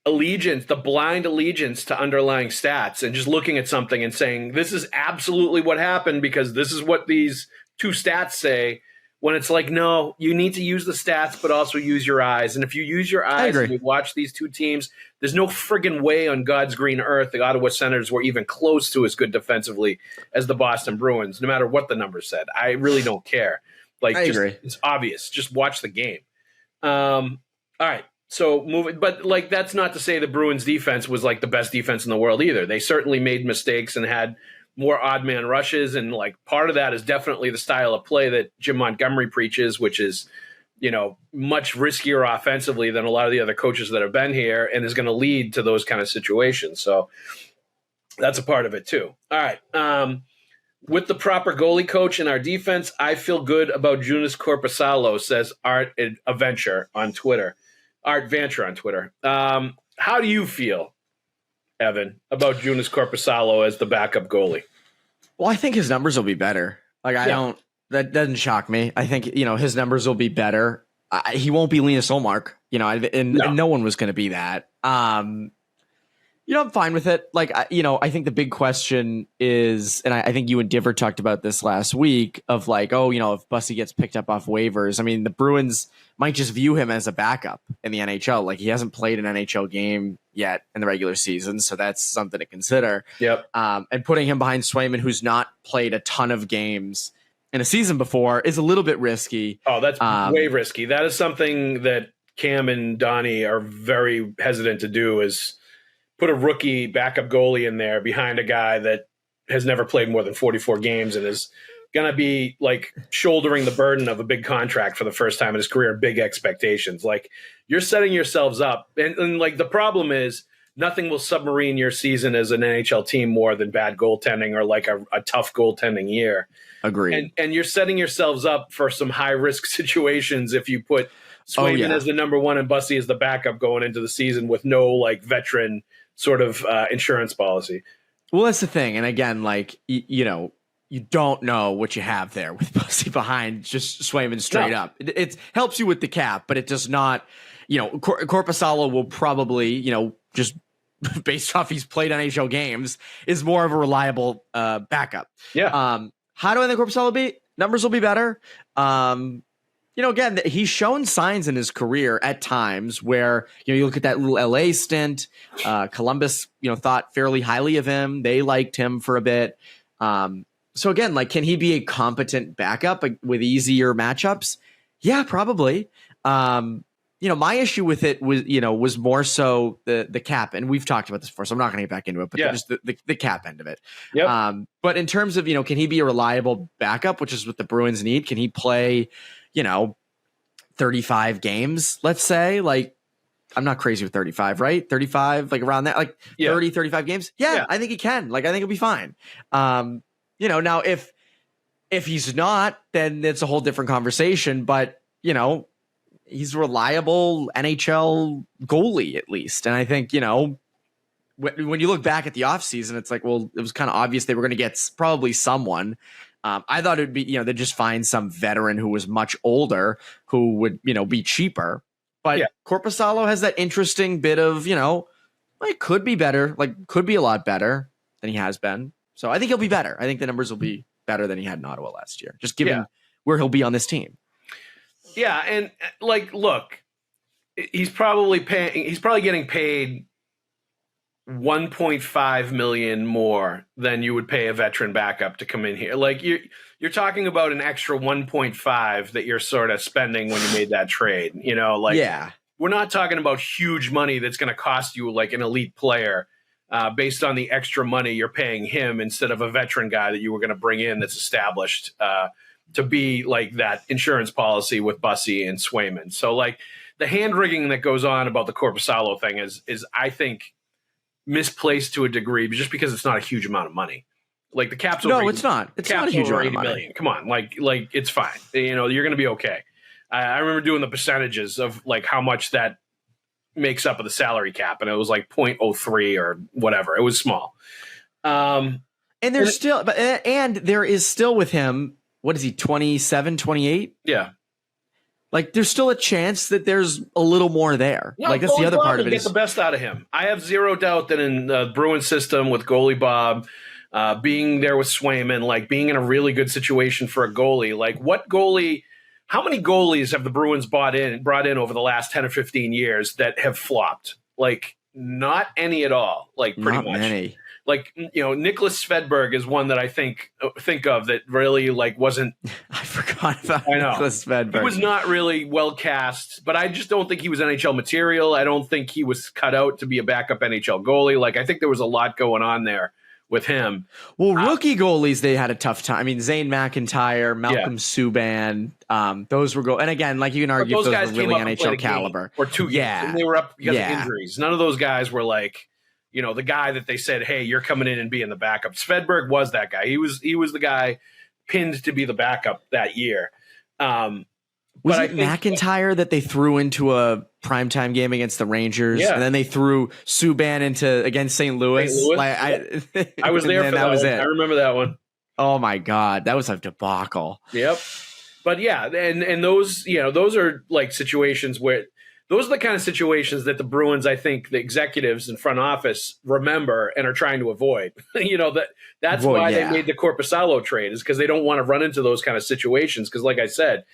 [SPEAKER 3] allegiance, the blind allegiance to underlying stats, and just looking at something and saying this is absolutely what happened because this is what these two stats say. When it's like, no, you need to use the stats, but also use your eyes. And if you use your eyes and you watch these two teams, there's no friggin' way on God's green earth the Ottawa Senators were even close to as good defensively as the Boston Bruins, no matter what the numbers said. I really don't care. Like, it's obvious. Just watch the game. All right. So moving, but like, that's not to say the Bruins defense was like the best defense in the world either. They certainly made mistakes and had more odd man rushes. And like part of that is definitely the style of play that Jim Montgomery preaches, which is, much riskier offensively than a lot of the other coaches that have been here and is going to lead to those kind of situations. So that's a part of it too. All right. With the proper goalie coach in our defense, I feel good about Joonas Korpisalo, says Art Adventure on Twitter. Art Venture on Twitter. How do you feel, Evan, about Joonas Korpisalo as the backup goalie?
[SPEAKER 4] Well, I think his numbers will be better. Like that doesn't shock me. I think, his numbers will be better. He won't be Linus Ullmark, and no one was going to be that. I'm fine with it. Like, I think the big question is, and I think you and Diver talked about this last week of like, if Bussy gets picked up off waivers, I mean, the Bruins might just view him as a backup in the NHL. Like, he hasn't played an NHL game yet in the regular season. So that's something to consider.
[SPEAKER 3] Yep.
[SPEAKER 4] And putting him behind Swayman, who's not played a ton of games in a season before, is a little bit risky.
[SPEAKER 3] Oh, that's way risky. That is something that Cam and Donnie are very hesitant to do, is put a rookie backup goalie in there behind a guy that has never played more than 44 games and is going to be like shouldering the burden of a big contract for the first time in his career, big expectations. Like, you're setting yourselves up. And like, the problem is nothing will submarine your season as an NHL team more than bad goaltending or like a tough goaltending year.
[SPEAKER 4] Agreed.
[SPEAKER 3] And you're setting yourselves up for some high risk situations if you put Swayman as the number one and Bussy as the backup going into the season with no like veteran sort of insurance policy.
[SPEAKER 4] Well, that's the thing. And again, like, you don't know what you have there with Bussy behind just Swayman straight up. It helps you with the cap, but it does not, Korpisalo will probably, just based off he's played NHL games, is more of a reliable backup.
[SPEAKER 3] Yeah.
[SPEAKER 4] How do I think Korpisalo be? Numbers will be better. Again, he's shown signs in his career at times where, you look at that little LA stint, Columbus, thought fairly highly of him. They liked him for a bit. So again, like, can he be a competent backup with easier matchups? Yeah, probably. My issue with it was more so the cap, and we've talked about this before, so I'm not going to get back into it, but just the cap end of it.
[SPEAKER 3] Yep.
[SPEAKER 4] But in terms of, can he be a reliable backup, which is what the Bruins need? Can he play 35 games, let's say? Like, I'm not crazy with 35, right? 35, like around that, like 30, 35 games. Yeah, I think he can. Like, I think he'll be fine. Now if he's not, then it's a whole different conversation, but he's a reliable NHL goalie at least. And I think, when you look back at the offseason, it's like, well, it was kind of obvious they were going to get probably someone. I thought it'd be, they'd just find some veteran who was much older who would, be cheaper. But Korpisalo has that interesting bit of, it could be better, like could be a lot better than he has been. So I think he'll be better. I think the numbers will be better than he had in Ottawa last year, just given where he'll be on this team.
[SPEAKER 3] Yeah. And like, look, he's probably getting paid $1.5 million more than you would pay a veteran backup to come in here. Like, you're talking about an extra 1.5 that you're sort of spending when you made that trade. We're not talking about huge money that's going to cost you like an elite player based on the extra money you're paying him instead of a veteran guy that you were going to bring in that's established to be like that insurance policy with Bussy and Swayman. So like, the hand wringing that goes on about the Korpisalo thing is I think misplaced to a degree, just because it's not a huge amount of money. Like, the cap's over.
[SPEAKER 4] No, it's not. It's not a huge amount of money.
[SPEAKER 3] Million. Come on, like it's fine. You're going to be okay. I remember doing the percentages of like how much that makes up of the salary cap, and it was like 0.03 or whatever. It was small.
[SPEAKER 4] And there's still, and there is still with him. What is he? 27, 28?
[SPEAKER 3] Yeah.
[SPEAKER 4] Like, there's still a chance that there's a little more there.
[SPEAKER 3] Yeah,
[SPEAKER 4] like, that's the other part of it.
[SPEAKER 3] Get the best out of him. I have zero doubt that in the Bruins system with goalie Bob, being there with Swayman, like being in a really good situation for a goalie, like how many goalies have the Bruins brought in over the last 10 or 15 years that have flopped? Like, not any at all. Like, pretty much. Many. Like, Nicholas Svedberg is one that I think of that really like wasn't.
[SPEAKER 4] I forgot about Nicholas Svedberg.
[SPEAKER 3] He was not really well cast, but I just don't think he was NHL material. I don't think he was cut out to be a backup NHL goalie. Like, I think there was a lot going on there with him.
[SPEAKER 4] Well, rookie goalies, they had a tough time. I mean, Zane McIntyre, Malcolm Subban, those were and again, like, you can argue if those were really NHL caliber
[SPEAKER 3] or 2 games, and they were up because of injuries. None of those guys were like, the guy that they said, hey, you're coming in and being the backup. Svedberg was that guy. He was the guy pinned to be the backup that year.
[SPEAKER 4] Was it McIntyre that they threw into a primetime game against the Rangers? Yeah. And then they threw Subban against St. Louis?
[SPEAKER 3] I was there for that. I remember that one.
[SPEAKER 4] Oh my God, that was a debacle.
[SPEAKER 3] Yep. But yeah, and those, those are like situations where those are the kind of situations that the Bruins, I think the executives in front office remember and are trying to avoid. That's why they made the Korpisalo trade, is because they don't want to run into those kind of situations. Because like I said,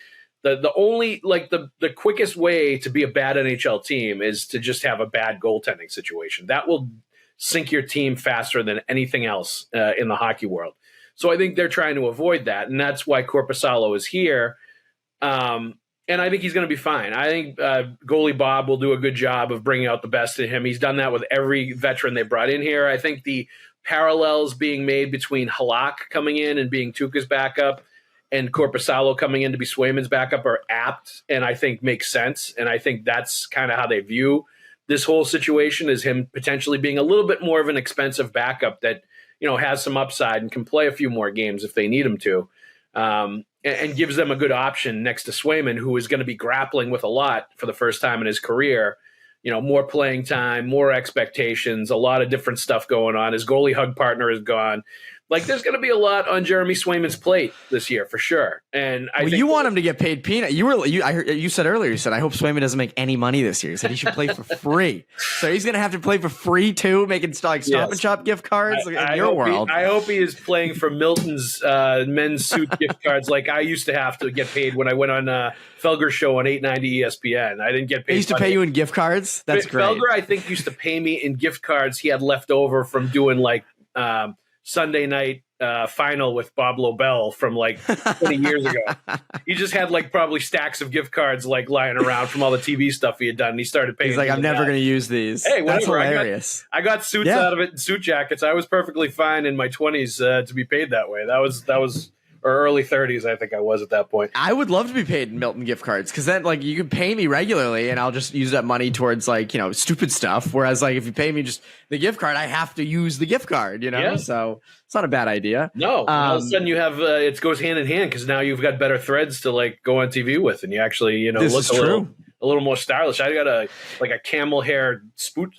[SPEAKER 3] the only the quickest way to be a bad NHL team is to just have a bad goaltending situation. That will sink your team faster than anything else in the hockey world. So I think they're trying to avoid that, and that's why Korpisalo is here. And I think he's going to be fine. I think goalie Bob will do a good job of bringing out the best in him. He's done that with every veteran they brought in here. I think the parallels being made between Halak coming in and being Tuukka's backup and Korpisalo coming in to be Swayman's backup are apt, and I think makes sense. And I think that's kind of how they view this whole situation, is him potentially being a little bit more of an expensive backup that, has some upside and can play a few more games if they need him to. And gives them a good option next to Swayman, who is going to be grappling with a lot for the first time in his career. More playing time, more expectations, a lot of different stuff going on. His goalie hug partner is gone. Like, there's going to be a lot on Jeremy Swayman's plate this year for sure. And I think
[SPEAKER 4] you want him to get paid peanut. I heard you said earlier. You said, I hope Swayman doesn't make any money this year. You said he should play for free. So he's going to have to play for free too, making Stop and Shop gift cards in your world.
[SPEAKER 3] I hope he is playing for Milton's men's suit gift cards, like I used to have to get paid when I went on Felger's show on 890 ESPN. I didn't get paid.
[SPEAKER 4] He used to pay you in gift cards. That's great.
[SPEAKER 3] Felger, I think, used to pay me in gift cards he had left over from doing like Sunday night final with Bob Lobel from like 20 years ago. He just had like probably stacks of gift cards like lying around from all the TV stuff he had done. And he started paying.
[SPEAKER 4] He's like, I'm never going to use these.
[SPEAKER 3] Hey,
[SPEAKER 4] that's
[SPEAKER 3] whatever.
[SPEAKER 4] hilarious.
[SPEAKER 3] I got suits out of it and suit jackets. I was perfectly fine in my 20s to be paid that way. That was or early 30s, I think I was at that point.
[SPEAKER 4] I would love to be paid in Milton gift cards, because then like you can pay me regularly and I'll just use that money towards like, stupid stuff. Whereas like if you pay me just the gift card, I have to use the gift card,
[SPEAKER 3] Yeah.
[SPEAKER 4] So it's not a bad idea.
[SPEAKER 3] No, all of a sudden you have it goes hand in hand, because now you've got better threads to like go on TV with, and you actually
[SPEAKER 4] this
[SPEAKER 3] look a little more stylish. I got a camel hair sport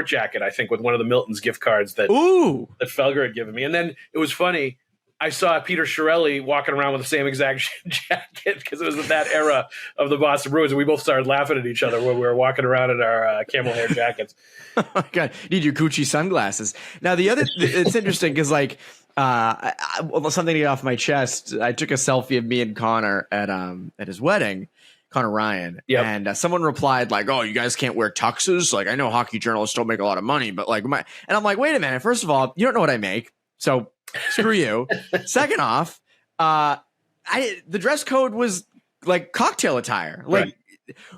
[SPEAKER 3] jacket, I think, with one of the Milton's gift cards that Felger had given me. And then it was funny. I saw Peter Chiarelli walking around with the same exact jacket, because it was in that era of the Boston Bruins. And we both started laughing at each other when we were walking around in our camel hair jackets.
[SPEAKER 4] Oh my God. You need your Gucci sunglasses. Now, it's interesting because like, something to get off my chest. I took a selfie of me and Connor at his wedding, Connor Ryan.
[SPEAKER 3] Yep.
[SPEAKER 4] And someone replied like, oh, you guys can't wear tuxes. Like, I know hockey journalists don't make a lot of money, but like, and I'm like, wait a minute. First of all, you don't know what I make. So screw you. Second off, the dress code was like cocktail attire. Like,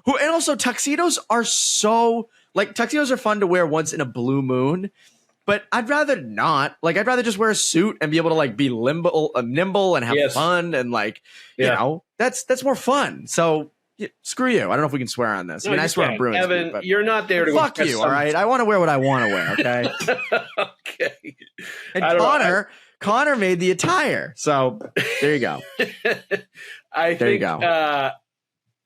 [SPEAKER 4] right. And also tuxedos are tuxedos are fun to wear once in a blue moon, but I'd rather not. Like, I'd rather just wear a suit and be able to like be nimble and have fun, and like, that's more fun. So screw you. I don't know if we can swear on this.
[SPEAKER 3] No, I swear on Bruins. Evan, but you're not there to
[SPEAKER 4] fuck you. All right. I want to wear what I want to wear. Okay.
[SPEAKER 3] Okay.
[SPEAKER 4] And Connor made the attire. So there you go.
[SPEAKER 3] I think you go.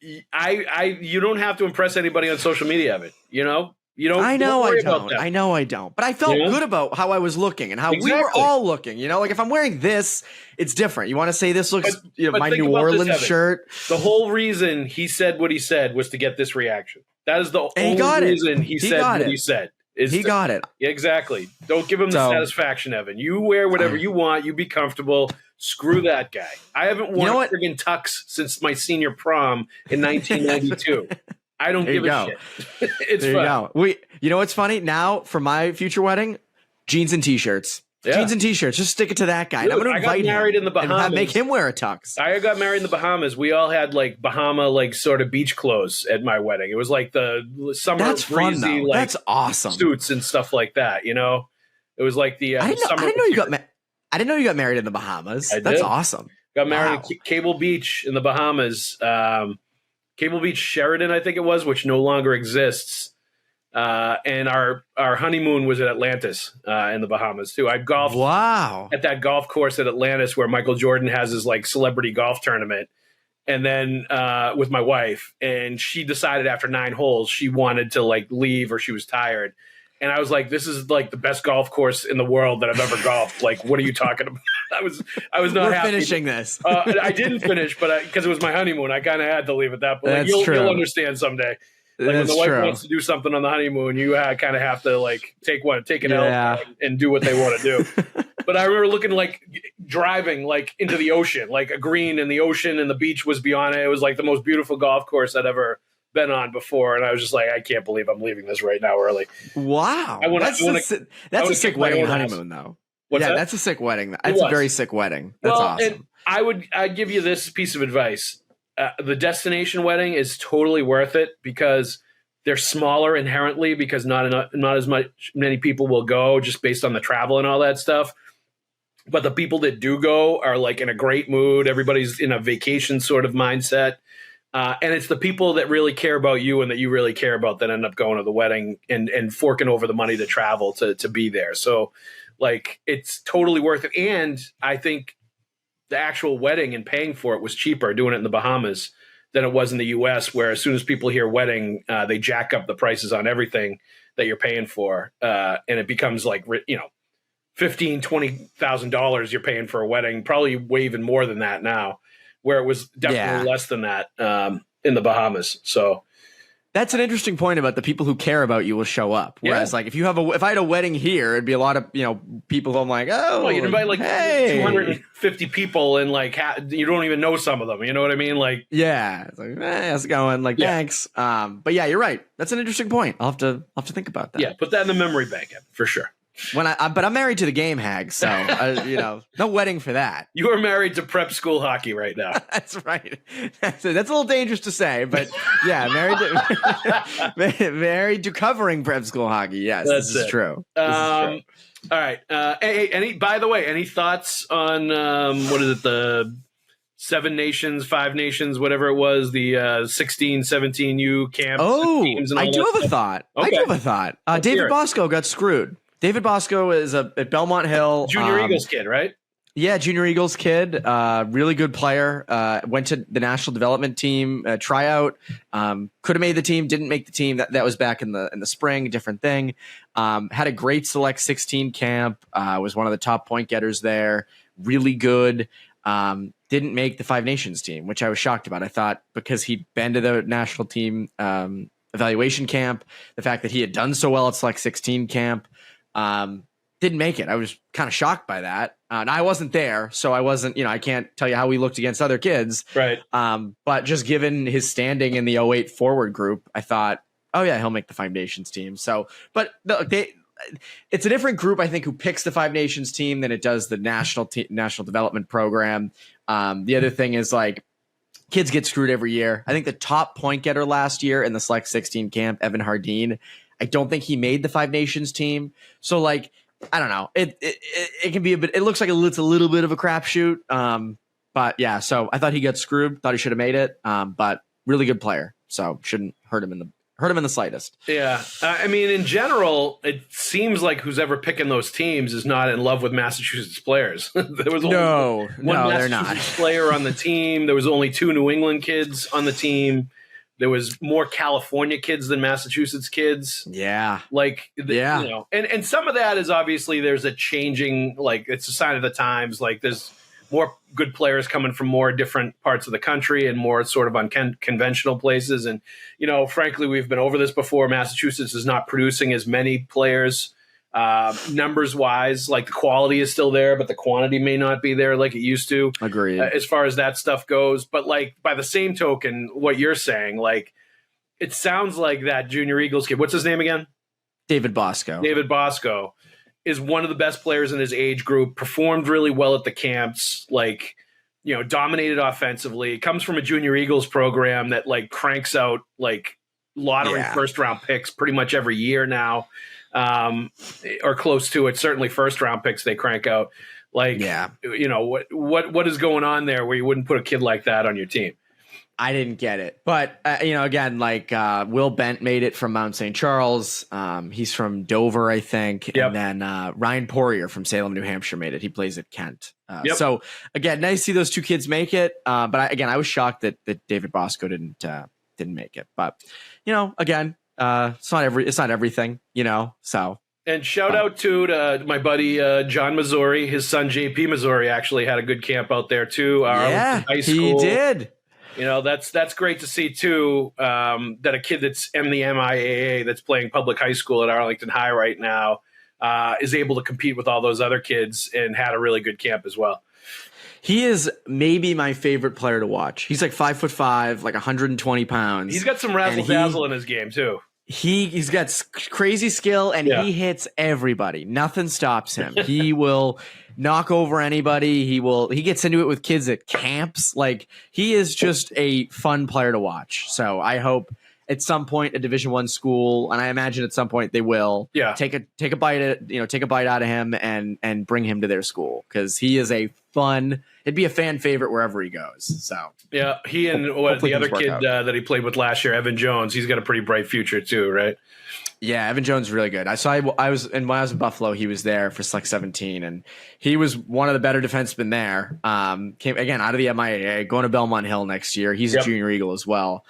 [SPEAKER 3] You don't have to impress anybody on social media, Evan. You don't.
[SPEAKER 4] I know I don't. But I felt good about how I was looking and how we were all looking. Like if I'm wearing this, it's different. You want to say this looks my New Orleans shirt.
[SPEAKER 3] The whole reason he said what he said was to get this reaction. That is the only reason he said what he said.
[SPEAKER 4] He got it.
[SPEAKER 3] Exactly. Don't give him the satisfaction, Evan. You wear whatever you want. You be comfortable. Screw that guy. I haven't worn a friggin' tux since my senior prom in 1992. I don't give a shit. It's
[SPEAKER 4] there
[SPEAKER 3] fun.
[SPEAKER 4] You know what's funny? Now for my future wedding, jeans and t-shirts. Yeah. Jeans and t-shirts. Just stick it to that guy.
[SPEAKER 3] Dude,
[SPEAKER 4] I'm going to invite
[SPEAKER 3] married
[SPEAKER 4] him
[SPEAKER 3] in the Bahamas.
[SPEAKER 4] And make him wear a tux.
[SPEAKER 3] I got married in the Bahamas. We all had like Bahama, like sort of beach clothes at my wedding. It was like the summer
[SPEAKER 4] That's
[SPEAKER 3] breezy,
[SPEAKER 4] fun, though.
[SPEAKER 3] like
[SPEAKER 4] that's awesome.
[SPEAKER 3] Suits and stuff like that. It was like the
[SPEAKER 4] I didn't know you got married in the Bahamas. That's awesome.
[SPEAKER 3] Got married at Cable Beach in the Bahamas. Cable Beach Sheridan, I think it was, which no longer exists. And our honeymoon was at Atlantis in the Bahamas too. I golfed at that golf course at Atlantis where Michael Jordan has his like celebrity golf tournament. And then with my wife, and she decided after 9 holes she wanted to like leave or she was tired. And I was like, this is like the best golf course in the world that I've ever golfed. Like, what are you talking about? I was not
[SPEAKER 4] We're
[SPEAKER 3] happy.
[SPEAKER 4] finishing this.
[SPEAKER 3] I didn't finish, but because it was my honeymoon, I kind of had to leave at that point. Like, you'll understand someday. Like when the wife wants to do something on the honeymoon, you kind of have to like take an L and do what they want to do. But I remember looking like driving like into the ocean, like a green in the ocean, and the beach was beyond it. It was like the most beautiful golf course I'd ever been on before, and I was just like, I can't believe I'm leaving this right now early.
[SPEAKER 4] Wow, that's a sick wedding honeymoon, though. That's a sick wedding. That's a very sick wedding. That's awesome. And
[SPEAKER 3] I'd give you this piece of advice. The destination wedding is totally worth it because they're smaller inherently because not as many people will go just based on the travel and all that stuff. But the people that do go are like in a great mood. Everybody's in a vacation sort of mindset. And it's the people that really care about you and that you really care about that end up going to the wedding and forking over the money to travel to be there. So like, it's totally worth it. And I think the actual wedding and paying for it was cheaper doing it in the Bahamas than it was in the US, where as soon as people hear wedding, they jack up the prices on everything that you're paying for. And it becomes like, $15,000, $20,000 you're paying for a wedding, probably way even more than that now, where it was definitely less than that in the Bahamas. So
[SPEAKER 4] that's an interesting point about the people who care about you will show up. Whereas like if I had a wedding here, it'd be a lot of, people who I'm like, oh,
[SPEAKER 3] you'd invite like 250 people and like you don't even know some of them. You know what I mean? Like,
[SPEAKER 4] yeah, it's like, how's it going? Like, thanks. But yeah, you're right. That's an interesting point. I'll have to think about that.
[SPEAKER 3] Yeah, put that in the memory bank for sure.
[SPEAKER 4] But I'm married to the game, Haggs, so no wedding for that.
[SPEAKER 3] You are married to prep school hockey right now.
[SPEAKER 4] That's right. That's a little dangerous to say, but yeah, married to covering prep school hockey. Yes, this is true.
[SPEAKER 3] All right. By the way, any thoughts on what is it? The 7 nations, 5 nations, whatever it was, the 16, 17U camps.
[SPEAKER 4] Oh, I do have a thought. David Bosco got screwed. David Bosco is at Belmont Hill.
[SPEAKER 3] Junior Eagles kid, right?
[SPEAKER 4] Yeah, Junior Eagles kid. Really good player. Went to the national development team tryout. Could have made the team, didn't make the team. That was back in the spring, different thing. Had a great Select 16 camp. Was one of the top point getters there. Really good. Didn't make the 5 Nations team, which I was shocked about. I thought because he'd been to the national team evaluation camp, the fact that he had done so well at Select 16 camp, didn't make it. I was kind of shocked by that. And I wasn't there, so I wasn't, I can't tell you how he looked against other kids.
[SPEAKER 3] Right.
[SPEAKER 4] But just given his standing in the 08 forward group, I thought, oh yeah, he'll make the 5 Nations team. So, but it's a different group, I think, who picks the 5 Nations team than it does the national development program. The other thing is like kids get screwed every year. I think the top point getter last year in the Select 16 camp, Evan Hardeen, I don't think he made the 5 Nations team. So like, I don't know. It can be a bit. It looks like it's a little bit of a crapshoot. But yeah. So I thought he got screwed. Thought he should have made it. But really good player. So shouldn't hurt him in the slightest.
[SPEAKER 3] Yeah. I mean, in general, it seems like who's ever picking those teams is not in love with Massachusetts players. There was only one Massachusetts player on the team. There was only 2 New England kids on the team. There was more California kids than Massachusetts kids.
[SPEAKER 4] Yeah.
[SPEAKER 3] And some of that is obviously there's a changing, like it's a sign of the times. Like there's more good players coming from more different parts of the country and more sort of unconventional places. And, frankly, we've been over this before. Massachusetts is not producing as many players numbers wise. Like the quality is still there, but the quantity may not be there like it used to.
[SPEAKER 4] Agreed.
[SPEAKER 3] As far as that stuff goes. But like by the same token, what you're saying, like it sounds like that Junior Eagles kid, what's his name again?
[SPEAKER 4] David Bosco.
[SPEAKER 3] David Bosco is one of the best players in his age group, performed really well at the camps, like, dominated offensively. Comes from a Junior Eagles program that like cranks out like lottery first round picks pretty much every year now. Or close to it. Certainly first round picks they crank out. Like, what is going on there where you wouldn't put a kid like that on your team?
[SPEAKER 4] I didn't get it. But, again, like Will Bent made it from Mount St. Charles. He's from Dover, I think. Yep. And then Ryan Poirier from Salem, New Hampshire made it. He plays at Kent. So, again, nice to see those 2 kids make it. But, I was shocked that David Bosco didn't make it. But, again, it's not everything, so.
[SPEAKER 3] And shout out to my buddy John Missouri. His son JP Missouri actually had a good camp out there too.
[SPEAKER 4] Yeah,
[SPEAKER 3] high school.
[SPEAKER 4] he did.
[SPEAKER 3] That's great to see too. That a kid that's in the MIAA that's playing public high school at Arlington High right now is able to compete with all those other kids and had a really good camp as well.
[SPEAKER 4] He is maybe my favorite player to watch. He's like 5'5", like 120 pounds.
[SPEAKER 3] He's got some razzle dazzle in his game too.
[SPEAKER 4] He's got crazy skill, and he hits everybody. Nothing stops him. He will knock over anybody. He gets into it with kids at camps. Like, he is just a fun player to watch. So I hope at some point a Division I school, and I imagine at some point they will, take a bite out of him and bring him to their school, because he is it'd be a fan favorite wherever he goes. So
[SPEAKER 3] yeah, he and the other kid that he played with last year, Evan Jones, he's got a pretty bright future too, right? Yeah,
[SPEAKER 4] Evan Jones is really good. When I was in Buffalo, he was there for Select 17, and he was one of the better defensemen there. Came again out of the MIAA, going to Belmont Hill next year. He's a junior Eagle as well.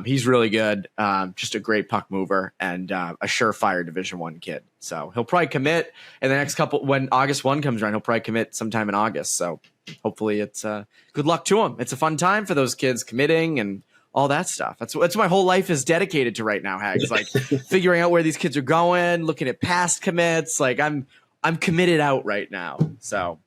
[SPEAKER 4] He's really good, just a great puck mover and a surefire Division I kid. So he'll probably commit in the next when August 1 comes around. He'll probably commit sometime in August. So hopefully it's good luck to him. It's a fun time for those kids committing and all that stuff. That's what my whole life is dedicated to right now, Haggs. Like figuring out where these kids are going, looking at past commits. Like I'm committed out right now. So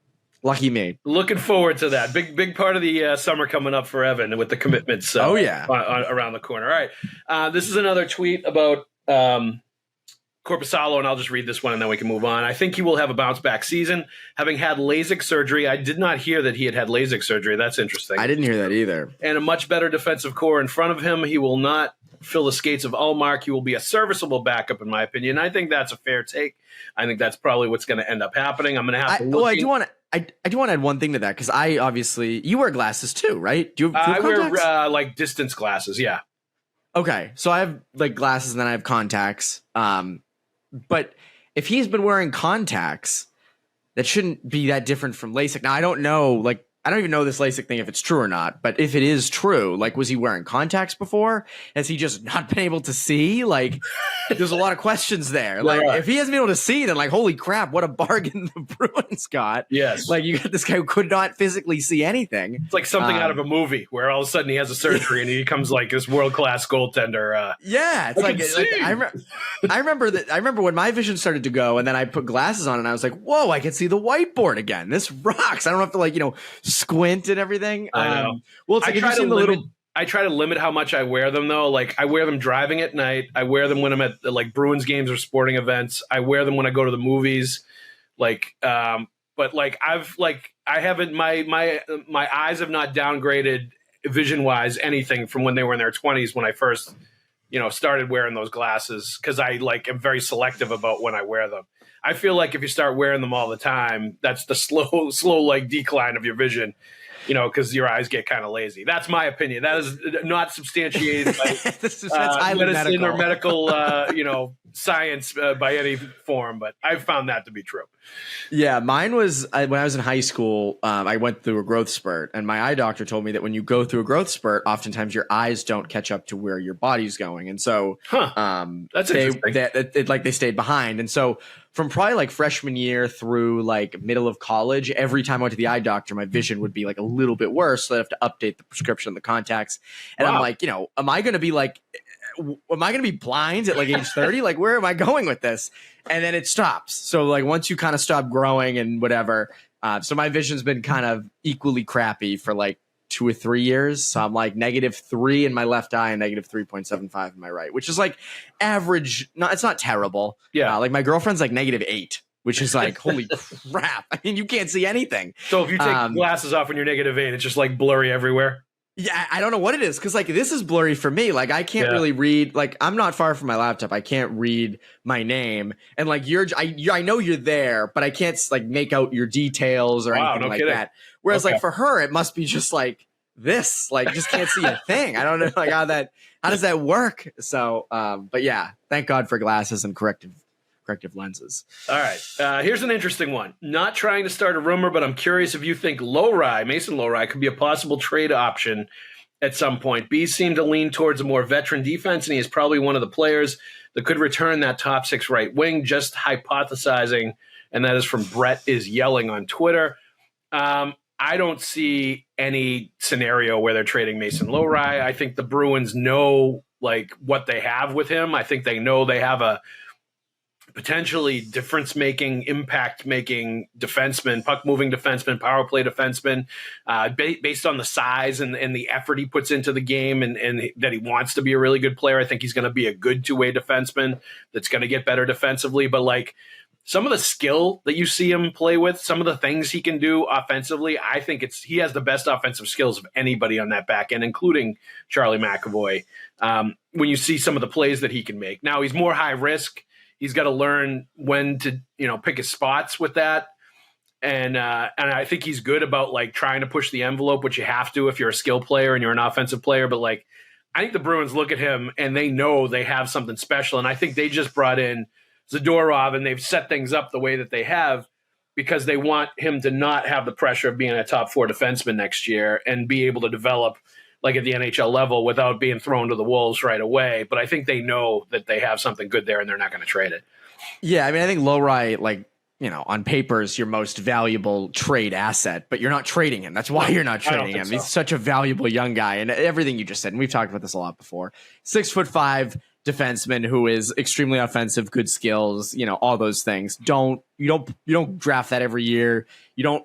[SPEAKER 4] lucky me.
[SPEAKER 3] Looking forward to that. Big part of the summer coming up for Evan with the commitments. Around the corner. All right. This is another tweet about Korpisalo, and I'll just read this one and then we can move on. I think he will have a bounce back season. Having had LASIK surgery, I did not hear that he had LASIK surgery. That's interesting.
[SPEAKER 4] I didn't hear that either.
[SPEAKER 3] And a much better defensive core in front of him. He will not fill the skates of Ullmark. He will be a serviceable backup, in my opinion. I think that's a fair take. I think that's probably what's going to end up happening. I'm going to have to look.
[SPEAKER 4] I do want to add one thing to that, because you wear glasses too, right? Do you have
[SPEAKER 3] I wear like distance glasses, yeah.
[SPEAKER 4] Okay, so I have like glasses and then I have contacts. But if he's been wearing contacts, that shouldn't be that different from LASIK. Now, I don't know, like, I don't even know this LASIK thing if it's true or not, but if it is true, like, was he wearing contacts before? Has he just not been able to see? Like, there's a lot of questions there. Like, if he hasn't been able to see, then like, holy crap, what a bargain the Bruins got.
[SPEAKER 3] Yes.
[SPEAKER 4] Like, you got this guy who could not physically see anything.
[SPEAKER 3] It's like something out of a movie where all of a sudden he has a surgery and he becomes like this world-class goaltender.
[SPEAKER 4] Yeah. It's I remember when my vision started to go, and then I put glasses on and I was like, whoa, I can see the whiteboard again. This rocks. I don't have to squint and everything.
[SPEAKER 3] I know.
[SPEAKER 4] Well, it's like,
[SPEAKER 3] I try to limit how much I wear them though. Like, I wear them driving at night. I wear them when I'm at like Bruins games or sporting events. I wear them when I go to the movies. Like, but like I haven't, my eyes have not downgraded vision wise anything from when they were in their 20s when I first, started wearing those glasses, because I am very selective about when I wear them. I feel like if you start wearing them all the time, that's the slow decline of your vision, because your eyes get kind of lazy. That's my opinion. That is not substantiated by medicine or medical, science by any form, but I've found that to be true.
[SPEAKER 4] Yeah, mine was when I was in high school. I went through a growth spurt, and my eye doctor told me that when you go through a growth spurt, oftentimes your eyes don't catch up to where your body's going, and so
[SPEAKER 3] that's interesting.
[SPEAKER 4] They stayed behind, and so from probably like freshman year through like middle of college, every time I went to the eye doctor, my vision would be like a little bit worse. So I have to update the prescription, the contacts, and I'm like, am I going to be blind at like age 30? Like, where am I going with this? And then it stops. So like once you kind of stop growing and whatever, so my vision's been kind of equally crappy for like 2 or 3 years. So I'm like -3 in my left eye and -3.75 in my right, which is like average. No, it's not terrible.
[SPEAKER 3] Yeah.
[SPEAKER 4] Like my girlfriend's like -8, which is like, holy crap. I mean, you can't see anything.
[SPEAKER 3] So if you take glasses off when you're -8, it's just like blurry everywhere.
[SPEAKER 4] Yeah, I don't know what it is, because like this is blurry for me. Like I can't really read. Like I'm not far from my laptop. I can't read my name, and like I know you're there, but I can't like make out your details or anything like that. Whereas like for her, it must be just like this. Like just can't see a thing. I don't know like how does that work? So, but yeah, thank God for glasses and corrective lenses.
[SPEAKER 3] All right. Here's an interesting one. Not trying to start a rumor, but I'm curious if you think Mason Lohrei could be a possible trade option at some point. Bees seem to lean towards a more veteran defense, and he is probably one of the players that could return that top 6 right wing. Just hypothesizing, and that is from Brett is Yelling on Twitter. I don't see any scenario where they're trading Mason Lohrei. I think the Bruins know like what they have with him. I think they know they have a potentially difference-making, impact-making defenseman, puck-moving defenseman, power play defenseman, based on the size and the effort he puts into the game and that he wants to be a really good player. I think he's going to be a good two-way defenseman that's going to get better defensively. But, like, some of the skill that you see him play with, some of the things he can do offensively, I think he has the best offensive skills of anybody on that back end, including Charlie McAvoy, when you see some of the plays that he can make. Now, he's more high risk. He's got to learn when to, pick his spots with that. And I think he's good about like trying to push the envelope, which you have to if you're a skill player and you're an offensive player. But like, I think the Bruins look at him and they know they have something special. And I think they just brought in Zadorov and they've set things up the way that they have because they want him to not have the pressure of being a top 4 defenseman next year and be able to develop like at the NHL level without being thrown to the wolves right away. But I think they know that they have something good there and they're not going to trade it.
[SPEAKER 4] Yeah, I mean, I think Lohrei, like, on paper is your most valuable trade asset, but you're not trading him. That's why you're not trading him. So. He's such a valuable young guy. And everything you just said, and we've talked about this a lot before, 6'5" defenseman who is extremely offensive, good skills, all those things. You don't draft that every year.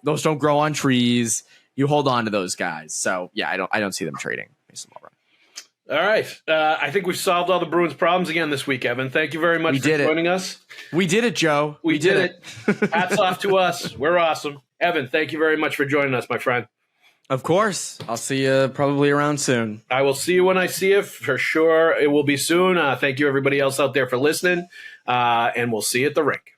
[SPEAKER 4] Those don't grow on trees. You hold on to those guys. So yeah, I don't see them trading Mason Lohrei.
[SPEAKER 3] All right. I think we've solved all the Bruins problems again this week, Evan. Thank you very much for joining us.
[SPEAKER 4] We did it, Joe.
[SPEAKER 3] We did it. Hats off to us. We're awesome. Evan, thank you very much for joining us, my friend.
[SPEAKER 4] Of course. I'll see you probably around soon.
[SPEAKER 3] I will see you when I see you, for sure. It will be soon. Thank you, everybody else out there, for listening, and we'll see you at the rink.